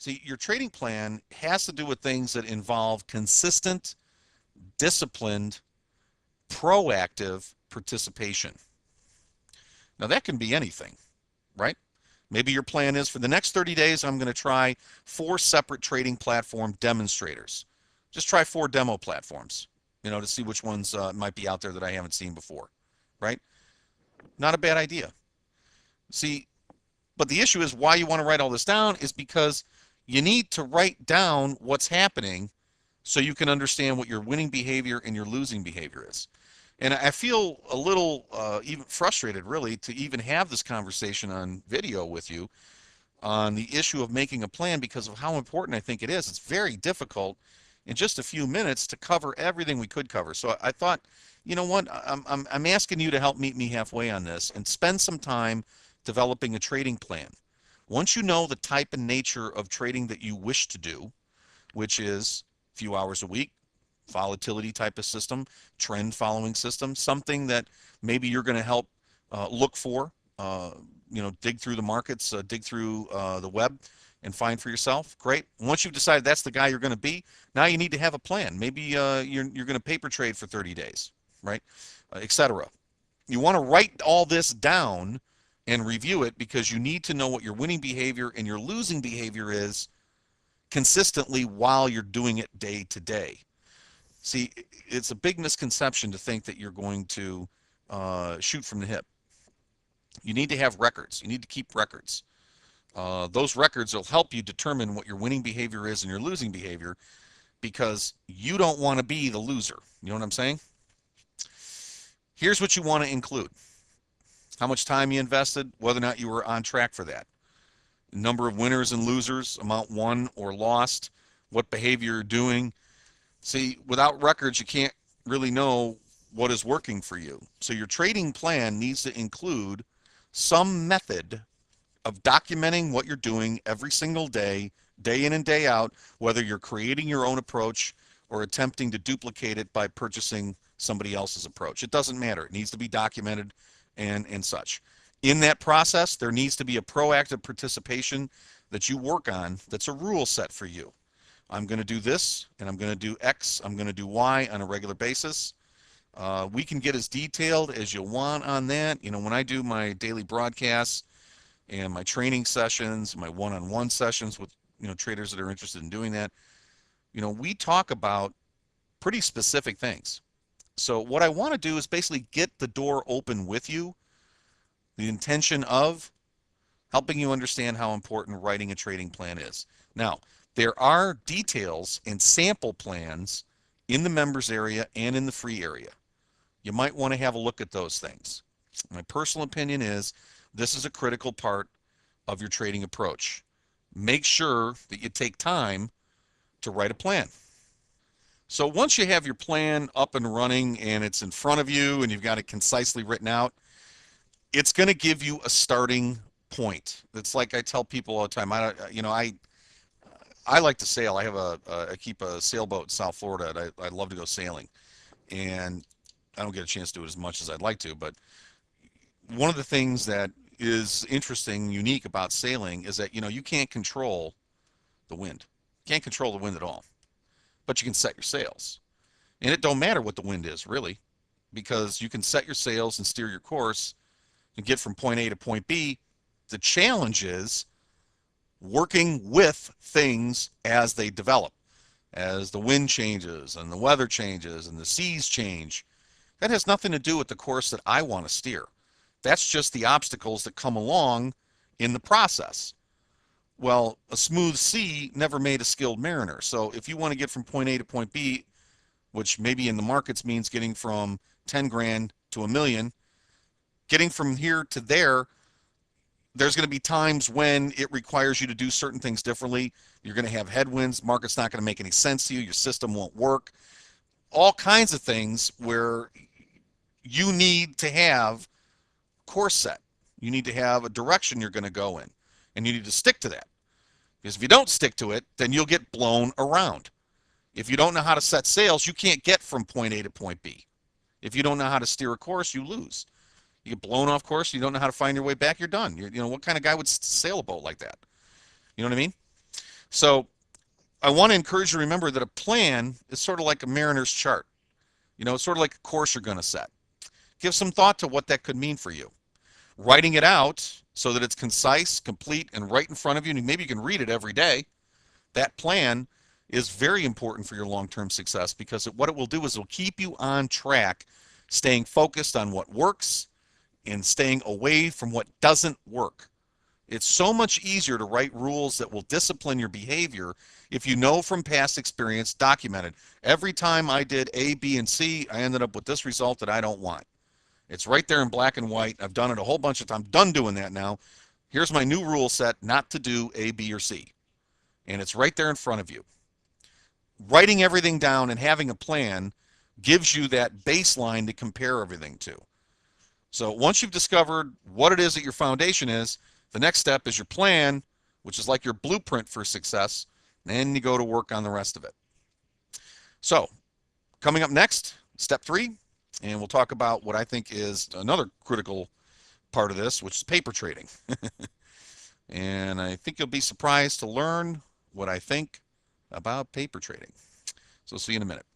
See, your trading plan has to do with things that involve consistent, disciplined, proactive participation. Now, that can be anything, right? Maybe your plan is for the next 30 days, I'm going to try 4 separate trading platform demonstrators. Just try 4 demo platforms, to see which ones might be out there that I haven't seen before, right? Not a bad idea. See, but the issue is why you want to write all this down is because you need to write down what's happening so you can understand what your winning behavior and your losing behavior is. And I feel a little even frustrated, really, to even have this conversation on video with you on the issue of making a plan because of how important I think it is. It's very difficult in just a few minutes to cover everything we could cover. So I thought, you know what, I'm asking you to help meet me halfway on this and spend some time developing a trading plan. Once you know the type and nature of trading that you wish to do, which is a few hours a week, volatility type of system, trend following system, something that maybe you're going to help look for, dig through the markets, dig through the web and find for yourself. Great. Once you've decided that's the guy you're going to be, now you need to have a plan. Maybe you're going to paper trade for 30 days, right? Etc. You want to write all this down and review it because you need to know what your winning behavior and your losing behavior is consistently while you're doing it day to day. See, it's a big misconception to think that you're going to shoot from the hip. You need to have records. You need to keep records. Those records will help you determine what your winning behavior is and your losing behavior because you don't want to be the loser. You know what I'm saying? Here's what you want to include. How much time you invested, whether or not you were on track for that. Number of winners and losers, amount won or lost, what behavior you're doing. See, without records, you can't really know what is working for you. So your trading plan needs to include some method of documenting what you're doing every single day, day in and day out, whether you're creating your own approach or attempting to duplicate it by purchasing somebody else's approach. It doesn't matter. It needs to be documented and such. In that process, there needs to be a proactive participation that you work on that's a rule set for you. I'm going to do this, and I'm going to do X, I'm going to do Y on a regular basis. We can get as detailed as you want on that. When I do my daily broadcasts and my training sessions, my one-on-one sessions with, traders that are interested in doing that, we talk about pretty specific things. So what I want to do is basically get the door open with you, the intention of helping you understand how important writing a trading plan is. Now, there are details and sample plans in the members area and in the free area. You might want to have a look at those things. My personal opinion is this is a critical part of your trading approach. Make sure that you take time to write a plan. So once you have your plan up and running and it's in front of you and you've got it concisely written out, it's going to give you a starting point. It's like I tell people all the time. I like to sail. I keep a sailboat in South Florida. And I love to go sailing, and I don't get a chance to do it as much as I'd like to. But one of the things that is interesting, unique about sailing is that you can't control the wind. You can't control the wind at all, but you can set your sails, and it don't matter what the wind is really, because you can set your sails and steer your course and get from point A to point B. The challenge is working with things as they develop, as the wind changes and the weather changes and the seas change. That has nothing to do with the course that I want to steer. That's just the obstacles that come along in the process. Well, a smooth sea never made a skilled mariner. So if you want to get from point A to point B, which maybe in the markets means getting from 10 grand to $1 million, getting from here to there, there's going to be times when it requires you to do certain things differently. You're going to have headwinds. Market's not going to make any sense to you. Your system won't work. All kinds of things where you need to have course set. You need to have a direction you're going to go in, and you need to stick to that. Because if you don't stick to it, then you'll get blown around. If you don't know how to set sails, you can't get from point A to point B. If you don't know how to steer a course, you lose. You get blown off course, you don't know how to find your way back, you're done. You know, what kind of guy would sail a boat like that? You know what I mean? So I want to encourage you to remember that a plan is sort of like a mariner's chart. You know, it's sort of like a course you're going to set. Give some thought to what that could mean for you. Writing it out so that it's concise, complete, and right in front of you, and maybe you can read it every day. That plan is very important for your long-term success because what it will do is it will keep you on track, staying focused on what works and staying away from what doesn't work. It's so much easier to write rules that will discipline your behavior if you know from past experience, documented. Every time I did A, B, and C, I ended up with this result that I don't want. It's right there in black and white. I've done it a whole bunch of times. I'm done doing that now. Here's my new rule set not to do A, B, or C. And it's right there in front of you. Writing everything down and having a plan gives you that baseline to compare everything to. So once you've discovered what it is that your foundation is, the next step is your plan, which is like your blueprint for success. Then you go to work on the rest of it. So coming up next, step 3, and we'll talk about what I think is another critical part of this, which is paper trading. And I think you'll be surprised to learn what I think about paper trading. So see you in a minute.